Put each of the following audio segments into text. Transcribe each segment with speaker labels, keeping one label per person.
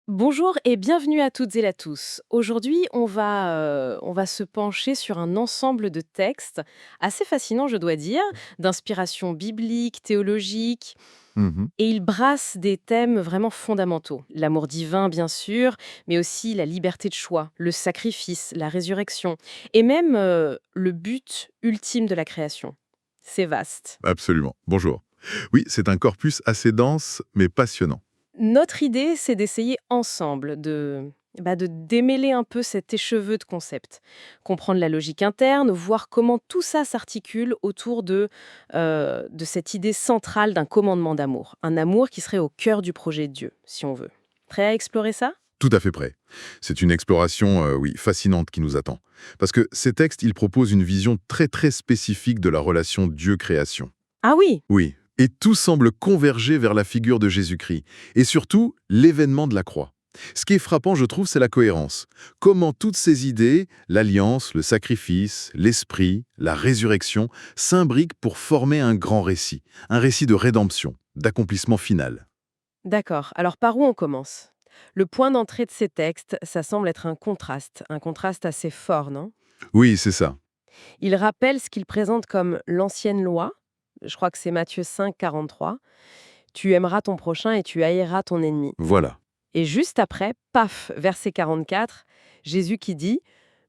Speaker 1: Bonjour et bienvenue à toutes et à tous. Aujourd'hui, on va se pencher sur un ensemble de textes assez fascinants, je dois dire, d'inspiration biblique, théologique,
Speaker 2: Mmh.
Speaker 1: et ils brassent des thèmes vraiment fondamentaux. L'amour divin, bien sûr, mais aussi la liberté de choix, le sacrifice, la résurrection, et même le but ultime de la création. C'est vaste.
Speaker 2: Absolument. Bonjour. Oui, c'est un corpus assez dense, mais passionnant.
Speaker 1: Notre idée, c'est d'essayer ensemble de démêler un peu cet écheveu de concepts, comprendre la logique interne, voir comment tout ça s'articule autour de cette idée centrale d'un commandement d'amour. Un amour qui serait au cœur du projet de Dieu, si on veut. Prêt à explorer ça?
Speaker 2: Tout à fait prêt. C'est une exploration, oui, fascinante qui nous attend. Parce que ces textes, ils proposent une vision très très spécifique de la relation Dieu-création.
Speaker 1: Ah oui.
Speaker 2: Oui. Et tout semble converger vers la figure de Jésus-Christ. Et surtout, l'événement de la croix. Ce qui est frappant, je trouve, c'est la cohérence. Comment toutes ces idées, l'alliance, le sacrifice, l'esprit, la résurrection, s'imbriquent pour former un récit de rédemption, d'accomplissement final.
Speaker 1: D'accord. Alors par où on commence? Le point d'entrée de ces textes, ça semble être un contraste assez fort, non?
Speaker 2: Oui, c'est ça.
Speaker 1: Il rappelle ce qu'il présente comme l'ancienne loi. Je crois que c'est Matthieu 5, 43. Tu aimeras ton prochain et tu haïras ton ennemi.
Speaker 2: Voilà.
Speaker 1: Et juste après, paf, verset 44, Jésus qui dit: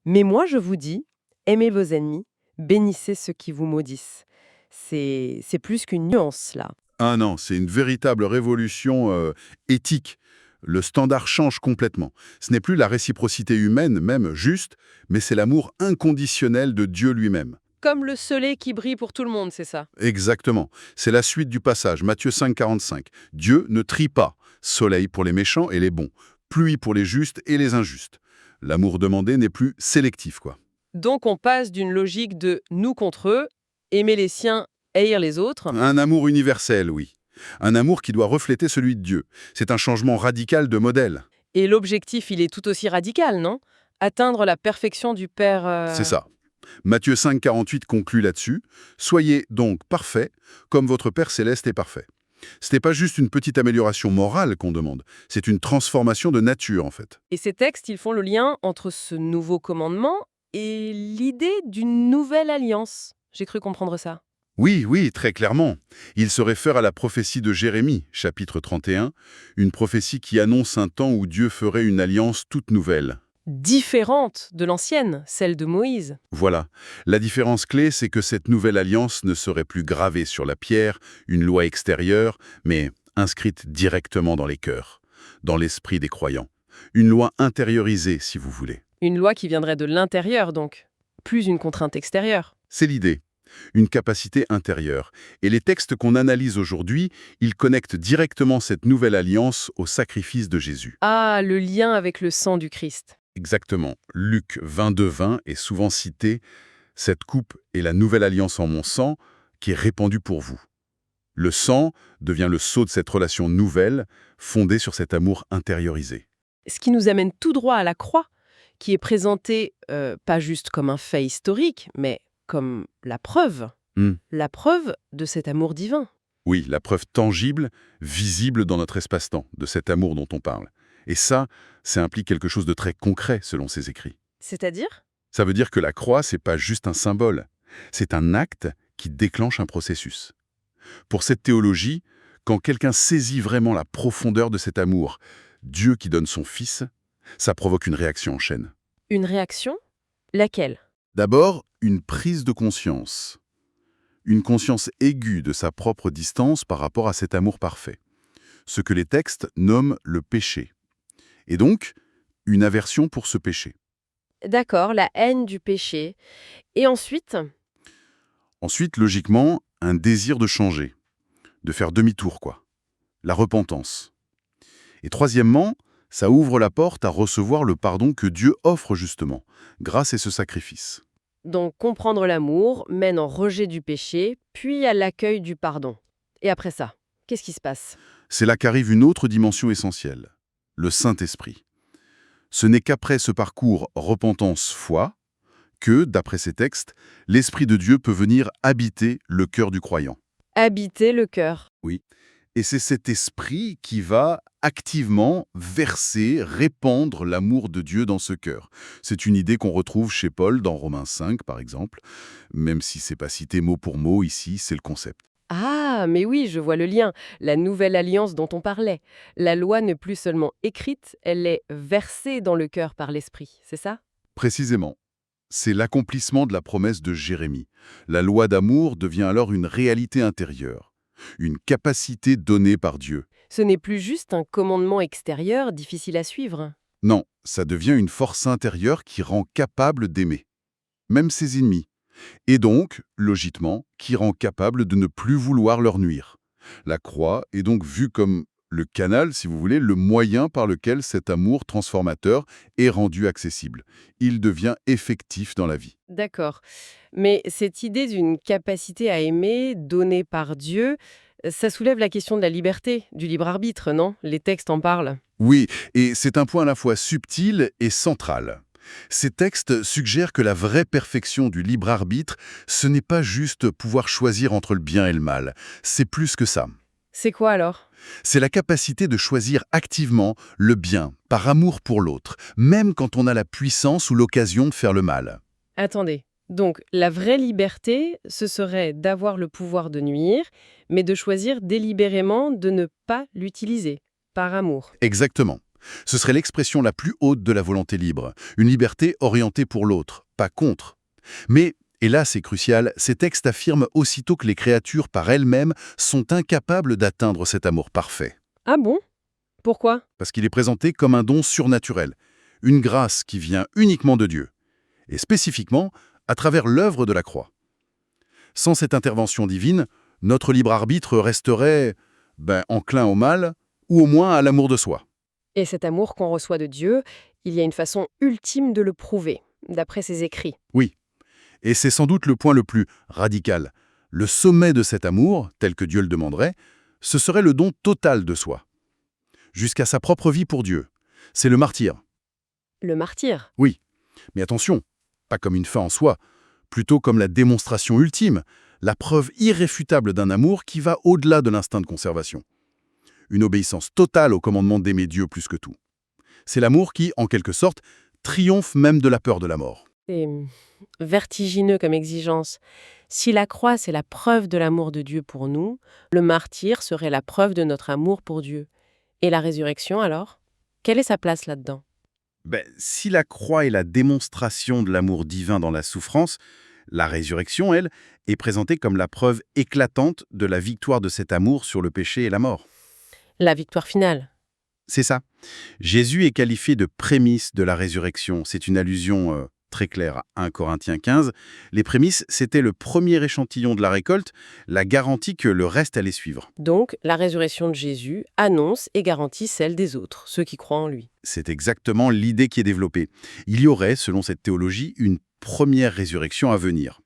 Speaker 1: Mais moi je vous dis, aimez vos ennemis, bénissez ceux qui vous maudissent. C'est plus qu'une nuance là.
Speaker 3: Ah non, c'est une véritable révolution éthique. Le standard change complètement. Ce n'est plus la réciprocité humaine, même juste, mais c'est l'amour inconditionnel de Dieu lui-même.
Speaker 1: Comme le soleil qui brille pour tout le monde, c'est ça.
Speaker 3: Exactement. C'est la suite du passage, Matthieu 5, 45. Dieu ne trie pas. Soleil pour les méchants et les bons. Pluie pour les justes et les injustes. L'amour demandé n'est plus sélectif, quoi.
Speaker 1: Donc on passe d'une logique de nous contre eux, aimer les siens, haïr les autres.
Speaker 3: Un amour universel, oui. Un amour qui doit refléter celui de Dieu. C'est un changement radical de modèle.
Speaker 1: Et l'objectif, il est tout aussi radical, non? Atteindre la perfection du Père.
Speaker 3: C'est ça. Matthieu 5, 48 conclut là-dessus. Soyez donc parfaits, comme votre Père céleste est parfait. Ce n'est pas juste une petite amélioration morale qu'on demande, c'est une transformation de nature en fait.
Speaker 1: Et ces textes, ils font le lien entre ce nouveau commandement et l'idée d'une nouvelle alliance. J'ai cru comprendre ça.
Speaker 3: Oui, oui, très clairement. Il se réfère à la prophétie de Jérémie, chapitre 31, une prophétie qui annonce un temps où Dieu ferait une alliance toute nouvelle.
Speaker 1: Différente de l'ancienne, celle de Moïse.
Speaker 3: Voilà. La différence clé, c'est que cette nouvelle alliance ne serait plus gravée sur la pierre, une loi extérieure, mais inscrite directement dans les cœurs, dans l'esprit des croyants. Une loi intériorisée, si vous voulez.
Speaker 1: Une loi qui viendrait de l'intérieur, donc. Plus une contrainte extérieure.
Speaker 3: C'est l'idée. Une capacité intérieure. Et les textes qu'on analyse aujourd'hui, ils connectent directement cette nouvelle alliance au sacrifice de Jésus.
Speaker 1: Ah, le lien avec le sang du Christ.
Speaker 3: Exactement. Luc 22, 20 est souvent cité. Cette coupe est la nouvelle alliance en mon sang qui est répandue pour vous. Le sang devient le sceau de cette relation nouvelle, fondée sur cet amour intériorisé.
Speaker 1: Ce qui nous amène tout droit à la croix, qui est présentée pas juste comme un fait historique, mais comme la preuve.
Speaker 3: Hmm.
Speaker 1: La preuve de cet amour divin.
Speaker 3: Oui, la preuve tangible, visible dans notre espace-temps, de cet amour dont on parle. Et ça implique quelque chose de très concret selon ces écrits.
Speaker 1: C'est-à-dire?
Speaker 3: Ça veut dire que la croix, c'est pas juste un symbole, c'est un acte qui déclenche un processus. Pour cette théologie, quand quelqu'un saisit vraiment la profondeur de cet amour, Dieu qui donne son Fils, ça provoque une réaction en chaîne.
Speaker 1: Une réaction? Laquelle?
Speaker 3: D'abord, une prise de conscience. Une conscience aiguë de sa propre distance par rapport à cet amour parfait. Ce que les textes nomment le péché. Et donc, une aversion pour ce péché.
Speaker 1: D'accord, la haine du péché. Et ensuite?
Speaker 3: Ensuite, logiquement, un désir de changer, de faire demi-tour, quoi. La repentance. Et troisièmement, ça ouvre la porte à recevoir le pardon que Dieu offre justement, grâce à ce sacrifice.
Speaker 1: Donc comprendre l'amour mène en rejet du péché, puis à l'accueil du pardon. Et après ça, qu'est-ce qui se passe?
Speaker 3: C'est là qu'arrive une autre dimension essentielle, le Saint-Esprit. Ce n'est qu'après ce parcours repentance-foi que, d'après ces textes, l'Esprit de Dieu peut venir habiter le cœur du croyant.
Speaker 1: Habiter le cœur.
Speaker 3: Oui. Et c'est cet esprit qui va activement verser, répandre l'amour de Dieu dans ce cœur. C'est une idée qu'on retrouve chez Paul dans Romains 5, par exemple. Même si c'est pas cité mot pour mot ici, c'est le concept.
Speaker 1: Ah, mais oui, je vois le lien. La nouvelle alliance dont on parlait. La loi n'est plus seulement écrite, elle est versée dans le cœur par l'Esprit, c'est ça?
Speaker 3: Précisément. C'est l'accomplissement de la promesse de Jérémie. La loi d'amour devient alors une réalité intérieure, une capacité donnée par Dieu.
Speaker 1: Ce n'est plus juste un commandement extérieur difficile à suivre.
Speaker 3: Non, ça devient une force intérieure qui rend capable d'aimer, même ses ennemis, et donc, logiquement, qui rend capable de ne plus vouloir leur nuire. La croix est donc vue comme le canal, si vous voulez, le moyen par lequel cet amour transformateur est rendu accessible. Il devient effectif dans la vie.
Speaker 1: D'accord. Mais cette idée d'une capacité à aimer donnée par Dieu, ça soulève la question de la liberté, du libre arbitre, non? Les textes en parlent.
Speaker 3: Oui, et c'est un point à la fois subtil et central. Ces textes suggèrent que la vraie perfection du libre arbitre, ce n'est pas juste pouvoir choisir entre le bien et le mal, c'est plus que ça.
Speaker 1: C'est quoi alors?
Speaker 3: C'est la capacité de choisir activement le bien, par amour pour l'autre, même quand on a la puissance ou l'occasion de faire le mal.
Speaker 1: Attendez. Donc, la vraie liberté, ce serait d'avoir le pouvoir de nuire, mais de choisir délibérément de ne pas l'utiliser, par amour.
Speaker 3: Exactement. Ce serait l'expression la plus haute de la volonté libre, une liberté orientée pour l'autre, pas contre. Mais, et là c'est crucial, ces textes affirment aussitôt que les créatures par elles-mêmes sont incapables d'atteindre cet amour parfait,
Speaker 1: Ah bon? Pourquoi?
Speaker 3: parce qu'il est présenté comme un don surnaturel, une grâce qui vient uniquement de Dieu, et spécifiquement à travers l'œuvre de la croix. Sans cette intervention divine, notre libre arbitre resterait enclin au mal, ou au moins à l'amour de soi.
Speaker 1: Et cet amour qu'on reçoit de Dieu, il y a une façon ultime de le prouver, d'après ses écrits.
Speaker 3: Oui, et c'est sans doute le point le plus radical. Le sommet de cet amour, tel que Dieu le demanderait, ce serait le don total de soi, jusqu'à sa propre vie pour Dieu. C'est le martyr.
Speaker 1: Le martyr.
Speaker 3: Oui, mais attention, pas comme une fin en soi, plutôt comme la démonstration ultime, la preuve irréfutable d'un amour qui va au-delà de l'instinct de conservation. Une obéissance totale au commandement d'aimer Dieu plus que tout. C'est l'amour qui, en quelque sorte, triomphe même de la peur de la mort.
Speaker 1: C'est vertigineux comme exigence. Si la croix, c'est la preuve de l'amour de Dieu pour nous, le martyr serait la preuve de notre amour pour Dieu. Et la résurrection, alors? Quelle est sa place là-dedans?
Speaker 3: Si la croix est la démonstration de l'amour divin dans la souffrance, la résurrection, elle, est présentée comme la preuve éclatante de la victoire de cet amour sur le péché et la mort.
Speaker 1: La victoire finale.
Speaker 3: C'est ça. Jésus est qualifié de prémisse de la résurrection. C'est une allusion très claire à 1 Corinthiens 15. Les prémices, c'était le premier échantillon de la récolte, la garantie que le reste allait suivre.
Speaker 1: Donc, la résurrection de Jésus annonce et garantit celle des autres, ceux qui croient en lui.
Speaker 3: C'est exactement l'idée qui est développée. Il y aurait, selon cette théologie, une première résurrection à venir,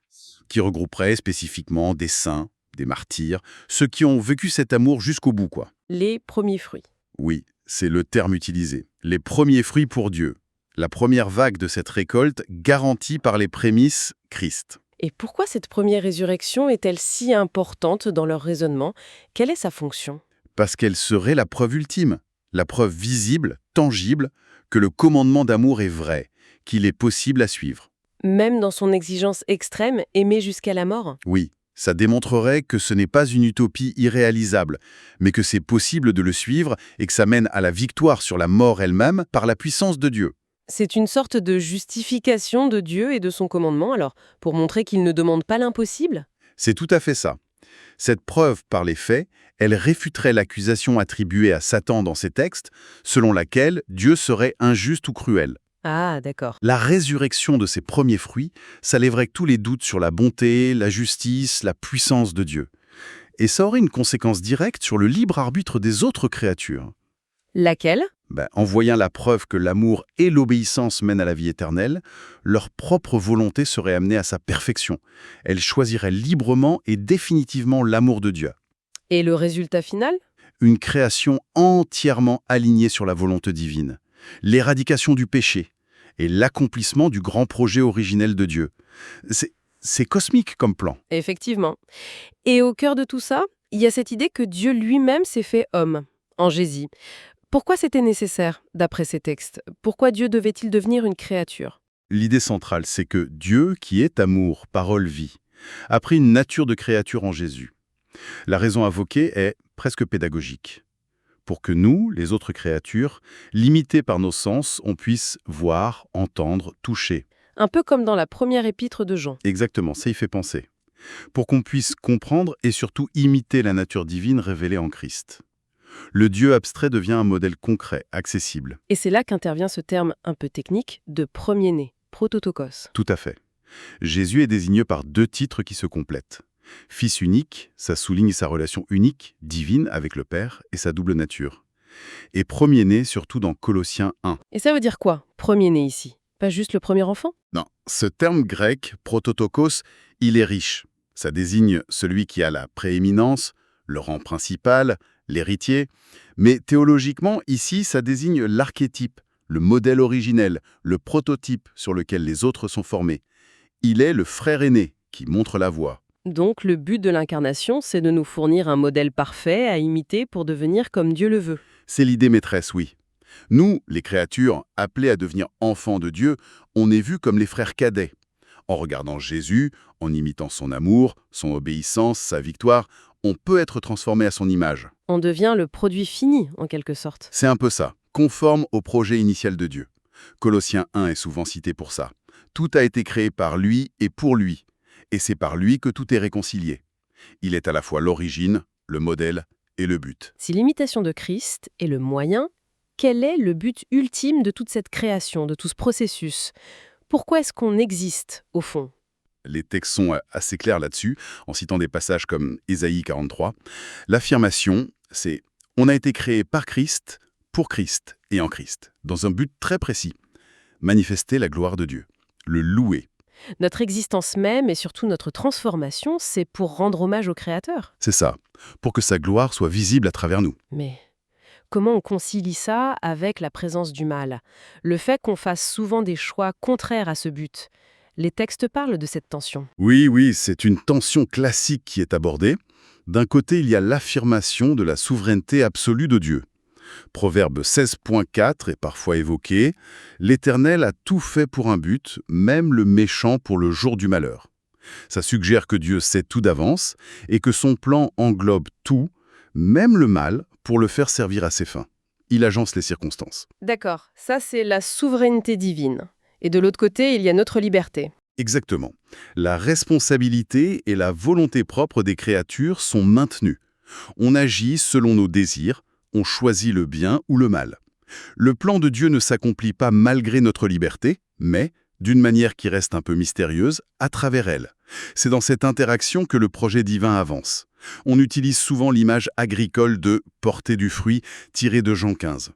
Speaker 3: qui regrouperait spécifiquement des saints, des martyrs, ceux qui ont vécu cet amour jusqu'au bout, quoi.
Speaker 1: Les premiers fruits.
Speaker 3: Oui, c'est le terme utilisé. Les premiers fruits pour Dieu. La première vague de cette récolte garantie par les prémices Christ.
Speaker 1: Et pourquoi cette première résurrection est-elle si importante dans leur raisonnement? Quelle est sa fonction?
Speaker 3: Parce qu'elle serait la preuve ultime, la preuve visible, tangible, que le commandement d'amour est vrai, qu'il est possible à suivre.
Speaker 1: Même dans son exigence extrême, aimer jusqu'à la mort?
Speaker 3: Oui, ça démontrerait que ce n'est pas une utopie irréalisable, mais que c'est possible de le suivre et que ça mène à la victoire sur la mort elle-même par la puissance de Dieu.
Speaker 1: C'est une sorte de justification de Dieu et de son commandement, alors, pour montrer qu'il ne demande pas l'impossible?
Speaker 3: C'est tout à fait ça. Cette preuve par les faits, elle réfuterait l'accusation attribuée à Satan dans ces textes, selon laquelle Dieu serait injuste ou cruel.
Speaker 1: Ah, d'accord.
Speaker 3: La résurrection de ces premiers fruits, ça lèverait tous les doutes sur la bonté, la justice, la puissance de Dieu. Et ça aurait une conséquence directe sur le libre arbitre des autres créatures.
Speaker 1: Laquelle?
Speaker 3: En voyant la preuve que l'amour et l'obéissance mènent à la vie éternelle, leur propre volonté serait amenée à sa perfection. Elles choisiraient librement et définitivement l'amour de Dieu.
Speaker 1: Et le résultat final?
Speaker 3: Une création entièrement alignée sur la volonté divine. L'éradication du péché et l'accomplissement du grand projet originel de Dieu. C'est cosmique comme plan.
Speaker 1: Effectivement. Et au cœur de tout ça, Il y a cette idée que Dieu lui-même s'est fait homme, en Jésus. Pourquoi c'était nécessaire, d'après ces textes? Pourquoi Dieu devait-il devenir une créature?
Speaker 3: L'idée centrale, c'est que Dieu, qui est amour, parole, vie, a pris une nature de créature en Jésus. La raison invoquée est presque pédagogique. Pour que nous, les autres créatures, limitées par nos sens, on puisse voir, entendre, toucher.
Speaker 1: Un peu comme dans la première épître de Jean.
Speaker 3: Exactement, ça y fait penser. Pour qu'on puisse comprendre et surtout imiter la nature divine révélée en Christ. Le Dieu abstrait devient un modèle concret, accessible.
Speaker 1: Et c'est là qu'intervient ce terme un peu technique de premier-né, prototokos.
Speaker 3: Tout à fait. Jésus est désigné par 2 titres qui se complètent. Fils unique, ça souligne sa relation unique, divine avec le Père et sa double nature. Et premier-né surtout dans Colossiens 1.
Speaker 1: Et ça veut dire quoi, premier-né ici? Pas juste le premier enfant?
Speaker 3: Non, ce terme grec, prototokos, il est riche. Ça désigne celui qui a la prééminence, le rang principal, l'héritier. Mais théologiquement, ici, ça désigne l'archétype, le modèle originel, le prototype sur lequel les autres sont formés. Il est le frère aîné qui montre la voie.
Speaker 1: Donc le but de l'incarnation, c'est de nous fournir un modèle parfait à imiter pour devenir comme Dieu le veut.
Speaker 3: C'est l'idée maîtresse, oui. Nous, les créatures, appelées à devenir enfants de Dieu, on est vus comme les frères cadets. En regardant Jésus, en imitant son amour, son obéissance, sa victoire, on peut être transformé à son image.
Speaker 1: On devient le produit fini, en quelque sorte.
Speaker 3: C'est un peu ça, conforme au projet initial de Dieu. Colossiens 1 est souvent cité pour ça. Tout a été créé par lui et pour lui. Et c'est par lui que tout est réconcilié. Il est à la fois l'origine, le modèle et le but.
Speaker 1: Si l'imitation de Christ est le moyen, quel est le but ultime de toute cette création, de tout ce processus? Pourquoi est-ce qu'on existe, au fond?
Speaker 3: Les textes sont assez clairs là-dessus, en citant des passages comme Ésaïe 43. L'affirmation, c'est « On a été créé par Christ, pour Christ et en Christ », dans un but très précis. Manifester la gloire de Dieu, le louer.
Speaker 1: Notre existence même et surtout notre transformation, c'est pour rendre hommage au Créateur.
Speaker 3: C'est ça, pour que sa gloire soit visible à travers nous.
Speaker 1: Mais comment on concilie ça avec la présence du mal? Le fait qu'on fasse souvent des choix contraires à ce but. Les textes parlent de cette tension.
Speaker 3: Oui, c'est une tension classique qui est abordée. D'un côté, il y a l'affirmation de la souveraineté absolue de Dieu. Proverbe 16.4 est parfois évoqué. L'Éternel a tout fait pour un but, même le méchant pour le jour du malheur. Ça suggère que Dieu sait tout d'avance et que son plan englobe tout, même le mal, pour le faire servir à ses fins. Il agence les circonstances.
Speaker 1: D'accord, ça c'est la souveraineté divine. Et de l'autre côté, il y a notre liberté.
Speaker 3: Exactement. La responsabilité et la volonté propre des créatures sont maintenues. On agit selon nos désirs, on choisit le bien ou le mal. Le plan de Dieu ne s'accomplit pas malgré notre liberté, mais, d'une manière qui reste un peu mystérieuse, à travers elle. C'est dans cette interaction que le projet divin avance. On utilise souvent l'image agricole de « porter du fruit » tirée de Jean 15.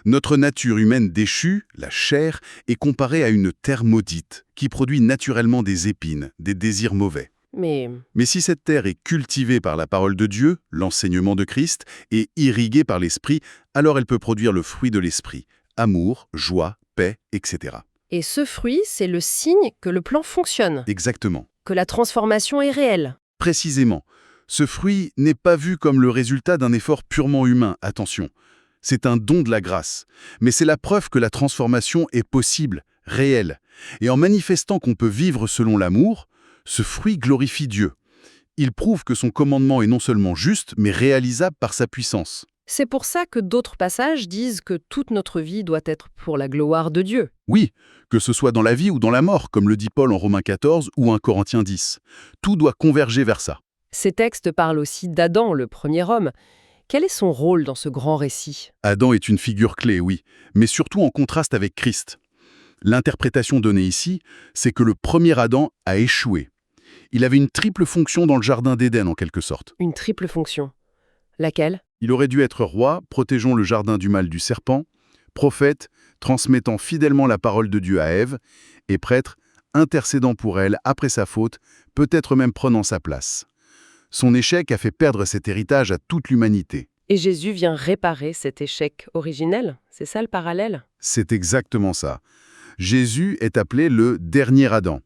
Speaker 3: Notre nature humaine déchue, la chair, est comparée à une terre maudite, qui produit naturellement des épines, des désirs mauvais.
Speaker 1: Mais
Speaker 3: si cette terre est cultivée par la parole de Dieu, l'enseignement de Christ, et irriguée par l'Esprit, alors elle peut produire le fruit de l'Esprit, amour, joie, paix, etc.
Speaker 1: Et ce fruit, c'est le signe que le plan fonctionne,
Speaker 3: Exactement.
Speaker 1: que la transformation est réelle.
Speaker 3: Précisément. Ce fruit n'est pas vu comme le résultat d'un effort purement humain, attention. C'est un don de la grâce. Mais c'est la preuve que la transformation est possible, réelle. Et en manifestant qu'on peut vivre selon l'amour, ce fruit glorifie Dieu. Il prouve que son commandement est non seulement juste, mais réalisable par sa puissance.
Speaker 1: C'est pour ça que d'autres passages disent que toute notre vie doit être pour la gloire de Dieu.
Speaker 3: Oui, que ce soit dans la vie ou dans la mort, comme le dit Paul en Romains 14 ou 1 Corinthiens 10. Tout doit converger vers ça.
Speaker 1: Ces textes parlent aussi d'Adam, le premier homme. Quel est son rôle dans ce grand récit?
Speaker 3: Adam est une figure clé, oui, mais surtout en contraste avec Christ. L'interprétation donnée ici, c'est que le premier Adam a échoué. Il avait une triple fonction dans le jardin d'Éden, en quelque sorte.
Speaker 1: Une triple fonction. Laquelle?
Speaker 3: Il aurait dû être roi, protégeant le jardin du mal du serpent, prophète, transmettant fidèlement la parole de Dieu à Ève, et prêtre, intercédant pour elle après sa faute, peut-être même prenant sa place. Son échec a fait perdre cet héritage à toute l'humanité.
Speaker 1: Et Jésus vient réparer cet échec originel? C'est ça le parallèle?
Speaker 3: C'est exactement ça. Jésus est appelé le dernier Adam.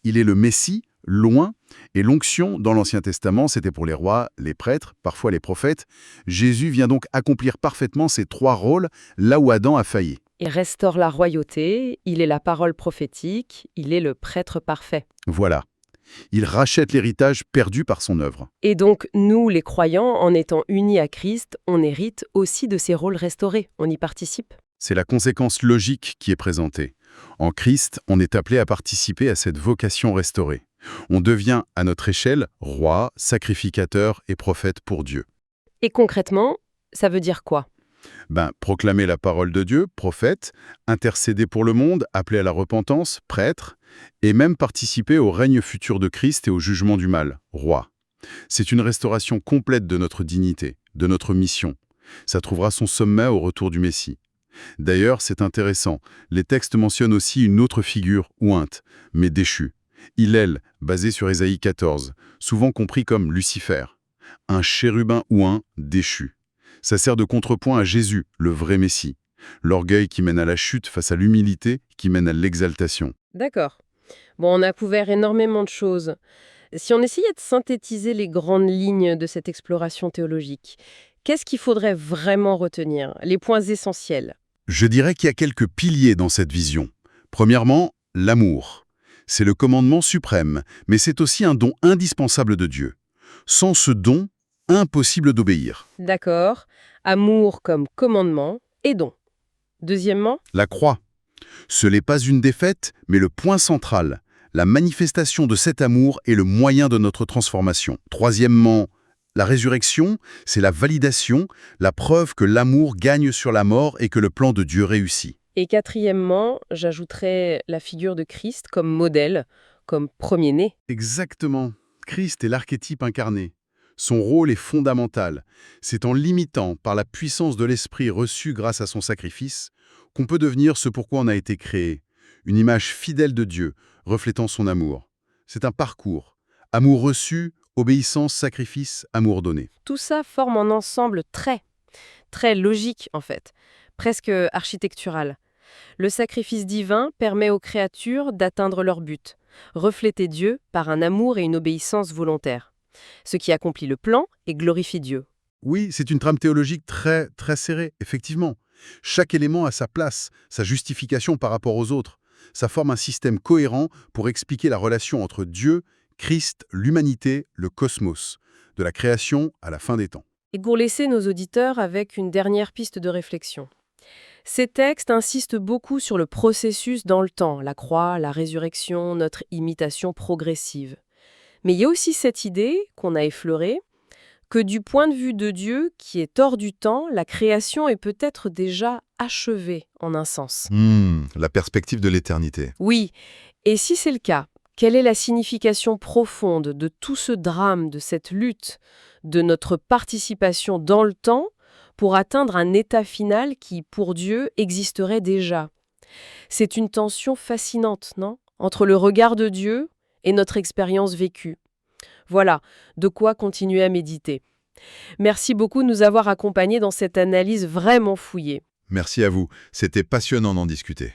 Speaker 3: Il est le Messie, loin, et l'onction, dans l'Ancien Testament, c'était pour les rois, les prêtres, parfois les prophètes. Jésus vient donc accomplir parfaitement ces trois rôles là où Adam a failli.
Speaker 1: Il restaure la royauté, il est la parole prophétique, il est le prêtre parfait.
Speaker 3: Voilà. Il rachète l'héritage perdu par son œuvre.
Speaker 1: Et donc, nous, les croyants, en étant unis à Christ, on hérite aussi de ces rôles restaurés, on y participe.
Speaker 3: C'est la conséquence logique qui est présentée. En Christ, on est appelé à participer à cette vocation restaurée. On devient, à notre échelle, roi, sacrificateur et prophète pour Dieu.
Speaker 1: Et concrètement, ça veut dire quoi?
Speaker 3: Proclamer la parole de Dieu, prophète, intercéder pour le monde, appeler à la repentance, prêtre, et même participer au règne futur de Christ et au jugement du mal, roi. C'est une restauration complète de notre dignité, de notre mission. Ça trouvera son sommet au retour du Messie. D'ailleurs, c'est intéressant, les textes mentionnent aussi une autre figure, ointe, mais déchue. Hillel, basé sur Ésaïe 14, souvent compris comme Lucifer, un chérubin ouin déchu. Ça sert de contrepoint à Jésus, le vrai Messie. L'orgueil qui mène à la chute face à l'humilité qui mène à l'exaltation.
Speaker 1: D'accord. Bon, on a couvert énormément de choses. Si on essayait de synthétiser les grandes lignes de cette exploration théologique, qu'est-ce qu'il faudrait vraiment retenir? Les points essentiels.
Speaker 3: Je dirais qu'il y a quelques piliers dans cette vision. Premièrement, l'amour. C'est le commandement suprême, mais c'est aussi un don indispensable de Dieu. Sans ce don, impossible d'obéir.
Speaker 1: D'accord. Amour comme commandement et don. Deuxièmement,
Speaker 3: La croix. Ce n'est pas une défaite, mais le point central. La manifestation de cet amour est le moyen de notre transformation. Troisièmement, la résurrection, c'est la validation, la preuve que l'amour gagne sur la mort et que le plan de Dieu réussit.
Speaker 1: et quatrièmement, j'ajouterais la figure de Christ comme modèle, comme premier-né.
Speaker 3: Exactement. Christ est l'archétype incarné. Son rôle est fondamental. C'est en l'imitant par la puissance de l'Esprit reçu grâce à son sacrifice qu'on peut devenir ce pourquoi on a été créé. Une image fidèle de Dieu, reflétant son amour. C'est un parcours. Amour reçu, obéissance, sacrifice, amour donné.
Speaker 1: Tout ça forme un ensemble très logique en fait, presque architectural. Le sacrifice divin permet aux créatures d'atteindre leur but, refléter Dieu par un amour et une obéissance volontaire. Ce qui accomplit le plan et glorifie Dieu.
Speaker 3: Oui, c'est une trame théologique très serrée, effectivement. Chaque élément a sa place, sa justification par rapport aux autres. Ça forme un système cohérent pour expliquer la relation entre Dieu, Christ, l'humanité, le cosmos, de la création à la fin des temps.
Speaker 1: Et pour laisser nos auditeurs avec une dernière piste de réflexion. Ces textes insistent beaucoup sur le processus dans le temps, la croix, la résurrection, notre imitation progressive. Mais il y a aussi cette idée, qu'on a effleurée, que du point de vue de Dieu, qui est hors du temps, la création est peut-être déjà achevée, en un sens.
Speaker 2: La perspective de l'éternité.
Speaker 1: Oui, et si c'est le cas, quelle est la signification profonde de tout ce drame, de cette lutte, de notre participation dans le temps pour atteindre un état final qui, pour Dieu, existerait déjà? C'est une tension fascinante, non? Entre le regard de Dieu et notre expérience vécue. Voilà, de quoi continuer à méditer. Merci beaucoup de nous avoir accompagnés dans cette analyse vraiment fouillée.
Speaker 2: Merci à vous, c'était passionnant d'en discuter.